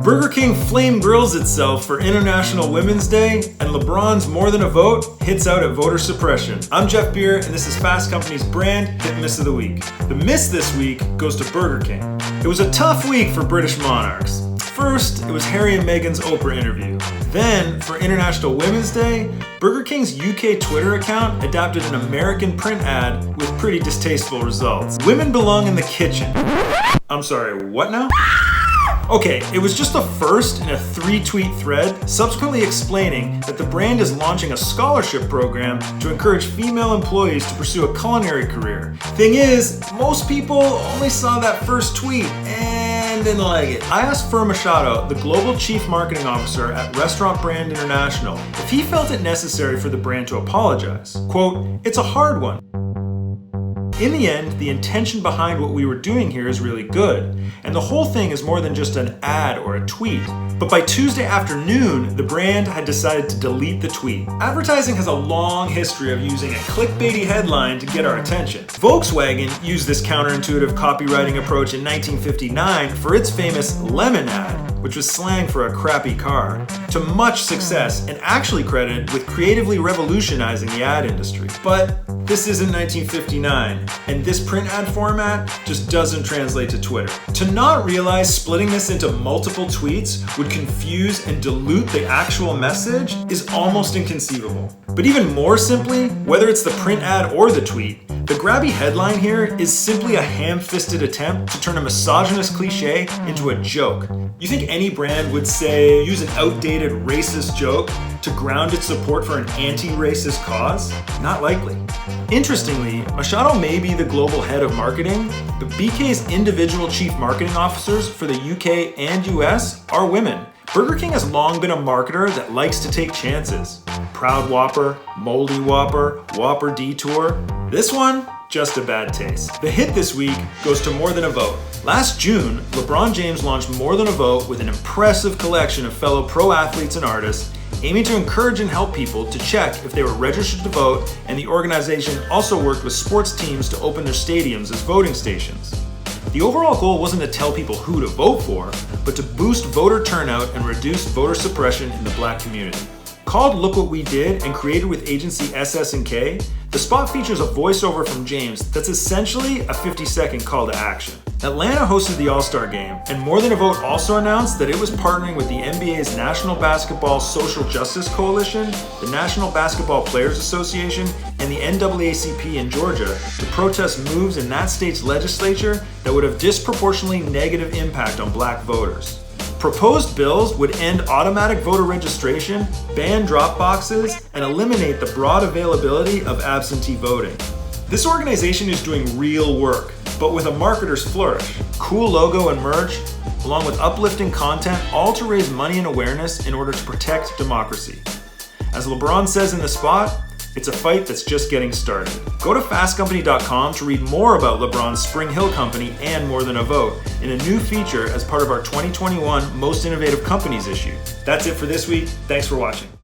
Burger King flame grills itself for International Women's Day, and LeBron's More Than a Vote hits out at voter suppression. I'm Jeff Beer, and this is Fast Company's brand hit miss of the week. The miss this week goes to Burger King. It was a tough week for British monarchs. First, it was Harry and Meghan's Oprah interview. Then, for International Women's Day, Burger King's UK Twitter account adapted an American print ad with pretty distasteful results. Women belong in the kitchen. I'm sorry, what now? Okay, it was just the first in a 3-tweet thread, subsequently explaining that the brand is launching a scholarship program to encourage female employees to pursue a culinary career. Thing is, most people only saw that first tweet and didn't like it. I asked Fer Machado, the Global Chief Marketing Officer at Restaurant Brand International, if he felt it necessary for the brand to apologize. Quote, "It's a hard one. In the end, the intention behind what we were doing here is really good, and the whole thing is more than just an ad or a tweet." But by Tuesday afternoon, the brand had decided to delete the tweet. Advertising has a long history of using a clickbaity headline to get our attention. Volkswagen used this counterintuitive copywriting approach in 1959 for its famous Lemon ad, which was slang for a crappy car, to much success and actually credited with creatively revolutionizing the ad industry. But this isn't 1959, and this print ad format just doesn't translate to Twitter. To not realize splitting this into multiple tweets would confuse and dilute the actual message is almost inconceivable. But even more simply, whether it's the print ad or the tweet, the grabby headline here is simply a ham-fisted attempt to turn a misogynist cliche into a joke. You think any brand would say, use an outdated racist joke to ground its support for an anti-racist cause? Not likely. Interestingly, Machado may be the global head of marketing, but BK's individual chief marketing officers for the UK and US are women. Burger King has long been a marketer that likes to take chances. Proud Whopper, Moldy Whopper, Whopper Detour. This one, just a bad taste. The hit this week goes to More Than a Vote. Last June, LeBron James launched More Than a Vote with an impressive collection of fellow pro athletes and artists, aiming to encourage and help people to check if they were registered to vote, and the organization also worked with sports teams to open their stadiums as voting stations. The overall goal wasn't to tell people who to vote for, but to boost voter turnout and reduce voter suppression in the Black community. Called Look What We Did and created with agency SS&K, the spot features a voiceover from James that's essentially a 50-second call to action. Atlanta hosted the All-Star Game, and More Than a Vote also announced that it was partnering with the NBA's National Basketball Social Justice Coalition, the National Basketball Players Association, and the NAACP in Georgia to protest moves in that state's legislature that would have disproportionately negative impact on Black voters. Proposed bills would end automatic voter registration, ban drop boxes, and eliminate the broad availability of absentee voting. This organization is doing real work, but with a marketer's flourish. Cool logo and merch, along with uplifting content, all to raise money and awareness in order to protect democracy. As LeBron says in the spot, it's a fight that's just getting started. Go to fastcompany.com to read more about LeBron's SpringHill company and More Than a Vote in a new feature as part of our 2021 Most Innovative Companies issue. That's it for this week. Thanks for watching.